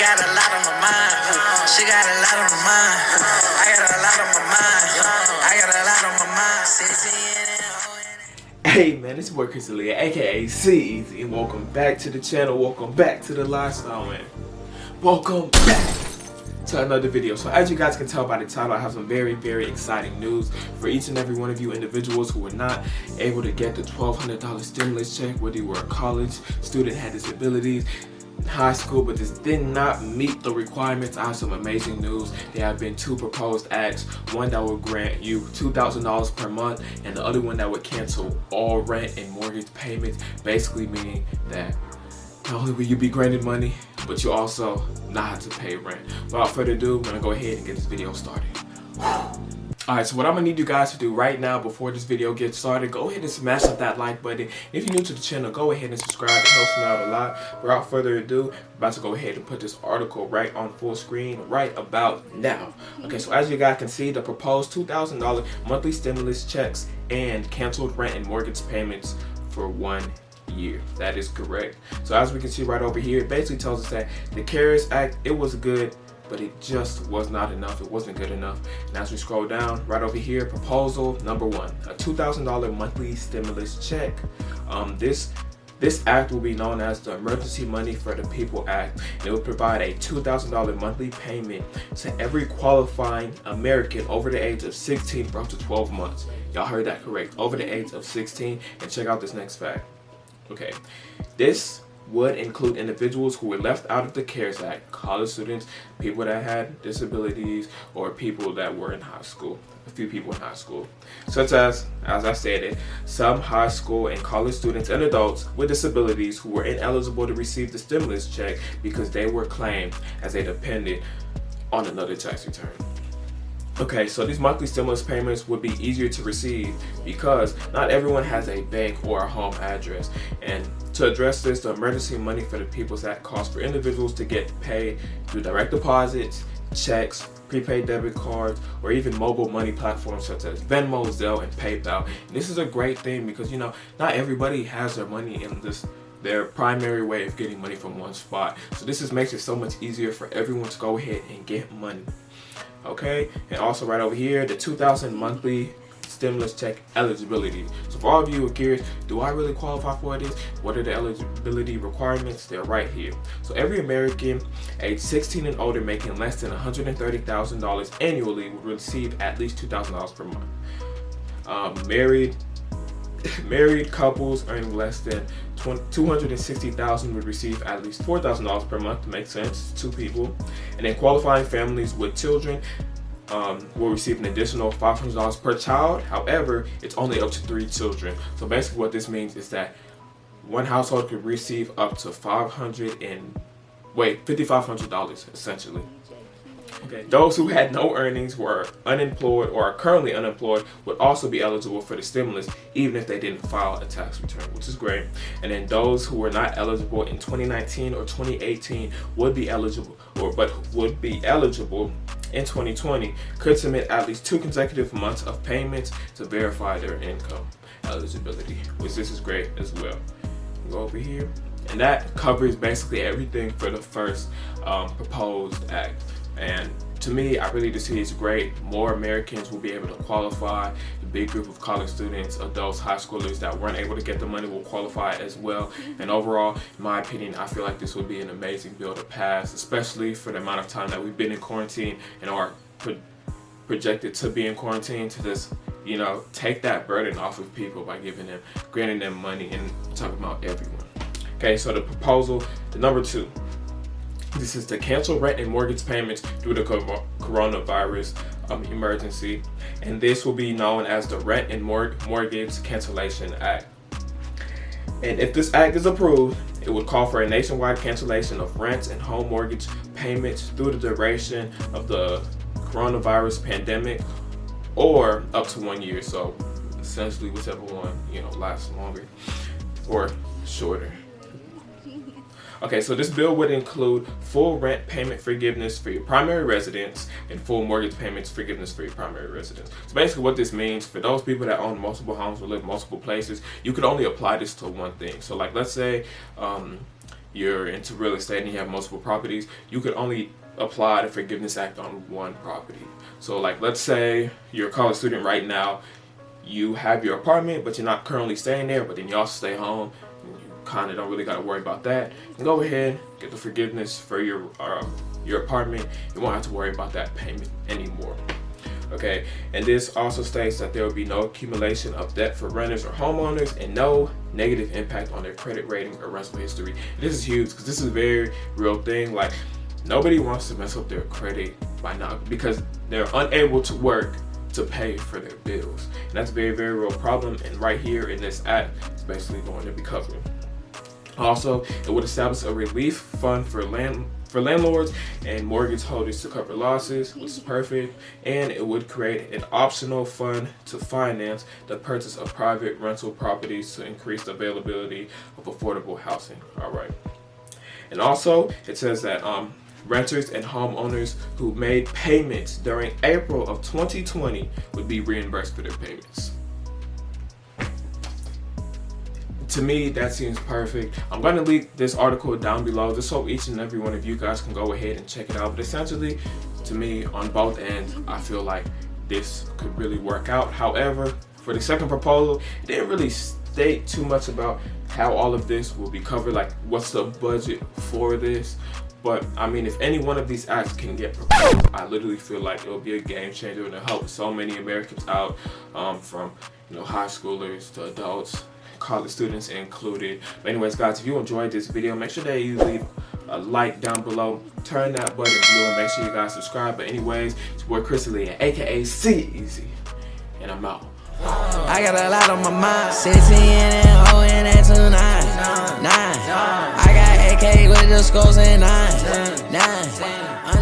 got a lot on my mind. She got a lot on my mind. I got a lot on my mind. I got a lot on my mind. 16 and Hey man, it's your boy Cancellation, aka CEasy, and welcome back to the channel. Welcome back to the lifestyle, man. Welcome back to another video. So as you guys can tell by the title, I have some very exciting news for each and every one of you individuals who were not able to get the $1,200 stimulus check, whether you were a college student, had disabilities, high school, but this did not meet the requirements. I have some amazing news. There have been two proposed acts, one that will grant you $2,000 per month and the other one that would cancel all rent and mortgage payments, basically meaning that not only will you be granted money, but you also not have to pay rent. Without further ado, I'm gonna go ahead and get this video started. Alright, so what I'm going to need you guys to do right now before this video gets started, go ahead and smash up that like button. If you're new to the channel, go ahead and subscribe. It helps me out a lot. Without further ado, I'm about to go ahead and put this article right on full screen right about now. Okay, so as you guys can see, the proposed $2,000 monthly stimulus checks and canceled rent and mortgage payments for 1 year. That is correct. So as we can see right over here, it basically tells us that the CARES Act, it was good, but it just was not enough. It wasn't good enough. And as we scroll down, right over here, proposal number one, a $2,000 monthly stimulus check. This act will be known as the Emergency Money for the People Act. And it will provide a $2,000 monthly payment to every qualifying American over the age of 16 for up to 12 months. Y'all heard that correct, over the age of 16. And check out this next fact. Okay, this would include individuals who were left out of the CARES Act, college students, people that had disabilities, or people that were in high school, a few people in high school. Such as I stated, some high school and college students and adults with disabilities who were ineligible to receive the stimulus check because they were claimed as a dependent on another tax return. Okay, so these monthly stimulus payments would be easier to receive because not everyone has a bank or a home address. And to address this, the Emergency Money for the People's Act calls for individuals to get paid through direct deposits, checks, prepaid debit cards, or even mobile money platforms such as Venmo, Zelle, and PayPal. And this is a great thing because, you know, not everybody has their money in their primary way of getting money from one spot. So this makes it so much easier for everyone to go ahead and get money. Okay, and also right over here, the $2,000 monthly stimulus check eligibility. So for all of you who are curious, do I really qualify for this? What are the eligibility requirements? They're right here. So every American age 16 and older making less than $130,000 annually will receive at least $2,000 per month. Married couples earning less than $260,000 would receive at least $4,000 per month. Makes sense, two people. And then qualifying families with children will receive an additional $500 per child. However, it's only up to 3 children. So basically what this means is that one household could receive up to $5,500 essentially. Okay. Those who had no earnings, were unemployed, or are currently unemployed would also be eligible for the stimulus even if they didn't file a tax return, which is great. And then those who were not eligible in 2019 or 2018 would be eligible in 2020 could submit at least 2 consecutive months of payments to verify their income eligibility, which this is great as well. Go over here, and that covers basically everything for the first proposed act. And to me, I really just see it's great. More Americans will be able to qualify. The big group of college students, adults, high schoolers that weren't able to get the money will qualify as well. And overall, in my opinion, I feel like this would be an amazing bill to pass, especially for the amount of time that we've been in quarantine and are projected to be in quarantine, to just, you know, take that burden off of people by granting them money, and talking about everyone. Okay, so the proposal, the number 2. This is to cancel rent and mortgage payments due to coronavirus emergency, and this will be known as the Rent and Mortgage Cancellation Act. And if this act is approved, it would call for a nationwide cancellation of rents and home mortgage payments through the duration of the coronavirus pandemic, or up to 1 year. So essentially whichever one, you know, lasts longer or shorter. Okay, so this bill would include full rent payment forgiveness for your primary residence and full mortgage payments forgiveness for your primary residence. So basically what this means, for those people that own multiple homes or live multiple places, you could only apply this to one thing. So like, let's say you're into real estate and you have multiple properties, you could only apply the Forgiveness Act on one property. So like, let's say you're a college student right now, you have your apartment, but you're not currently staying there, but then you also stay home, and you kind of don't really got to worry about that. And go ahead, get the forgiveness for your apartment. You won't have to worry about that payment anymore. Okay, and this also states that there will be no accumulation of debt for renters or homeowners and no negative impact on their credit rating or rental history. And this is huge because this is a very real thing. Like, nobody wants to mess up their credit by not, because they're unable to work to pay for their bills. And that's a very, very real problem. And right here in this act, it's basically going to be covering. Also, it would establish a relief fund for landlords and mortgage holders to cover losses, which is perfect. And it would create an optional fund to finance the purchase of private rental properties to increase the availability of affordable housing. All right. And also, it says that renters and homeowners who made payments during April of 2020 would be reimbursed for their payments. To me, that seems perfect. I'm going to link this article down below just so each and every one of you guys can go ahead and check it out. But essentially, to me, on both ends, I feel like this could really work out. However, for the second proposal, it didn't really state too much about how all of this will be covered, like what's the budget for this. But I mean, if any one of these acts can get proposed, I literally feel like it will be a game changer and it'll help so many Americans out, from high schoolers to adults, college students included. But anyways, guys, if you enjoyed this video, make sure that you leave a like down below, turn that button blue, and make sure you guys subscribe. But anyways, it's your boy CEasy, aka CEasy, and I'm out. I got a lot on my mind. 16 and O and that 29. 9. I got AK with the scores and 9.